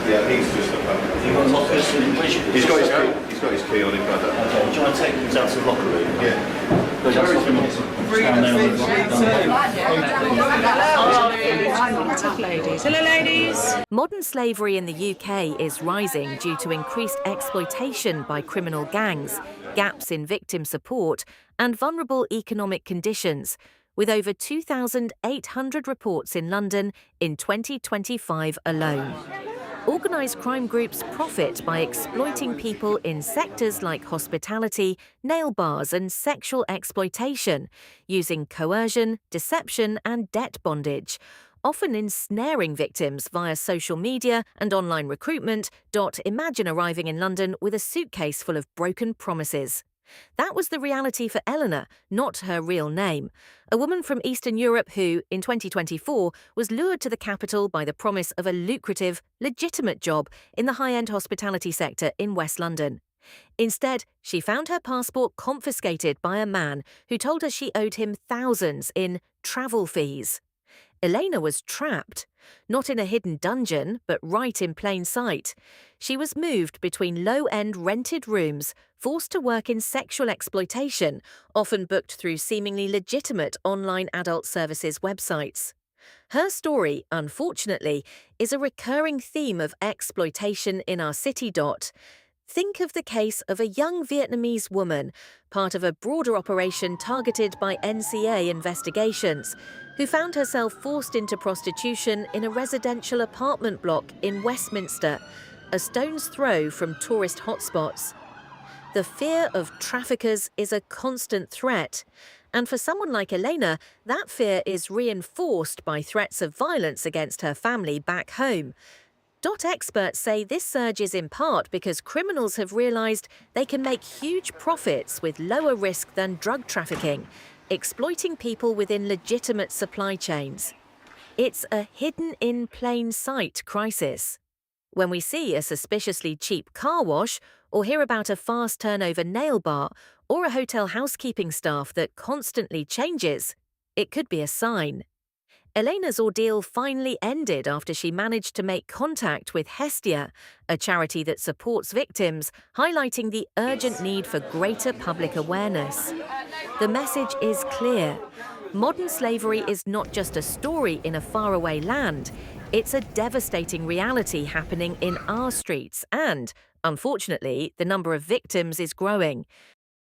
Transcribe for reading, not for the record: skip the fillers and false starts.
Yeah, he's just a fucking... You want lockers? He's got his key on him, brother. Okay, do you want to take these out to the locker room? Yeah. Hello, ladies. Modern slavery in the UK is rising due to increased exploitation by criminal gangs, gaps in victim support, and vulnerable economic conditions, with over 2,800 reports in London in 2025 alone. Organised crime groups profit by exploiting people in sectors like hospitality, nail bars and sexual exploitation, using coercion, deception and debt bondage, often ensnaring victims via social media and online recruitment. Imagine arriving in London with a suitcase full of broken promises. That was the reality for Eleanor, not her real name, a woman from Eastern Europe who, in 2024, was lured to the capital by the promise of a lucrative, legitimate job in the high-end hospitality sector in West London. Instead, she found her passport confiscated by a man who told her she owed him thousands in travel fees. Elena was trapped, not in a hidden dungeon, but right in plain sight. She was moved between low-end rented rooms, forced to work in sexual exploitation, often booked through seemingly legitimate online adult services websites. Her story, unfortunately, is a recurring theme of exploitation in our city. Think of the case of a young Vietnamese woman, part of a broader operation targeted by NCA investigations, who found herself forced into prostitution in a residential apartment block in Westminster, a stone's throw from tourist hotspots. The fear of traffickers is a constant threat, and for someone like Elena, that fear is reinforced by threats of violence against her family back home. Experts say this surge is in part because criminals have realised they can make huge profits with lower risk than drug trafficking, exploiting people within legitimate supply chains. It's a hidden in plain sight crisis. When we see a suspiciously cheap car wash, or hear about a fast turnover nail bar, or a hotel housekeeping staff that constantly changes, it could be a sign. Elena's ordeal finally ended after she managed to make contact with Hestia, a charity that supports victims, highlighting the urgent need for greater public awareness. The message is clear. Modern slavery is not just a story in a faraway land. It's a devastating reality happening in our streets and, unfortunately, the number of victims is growing.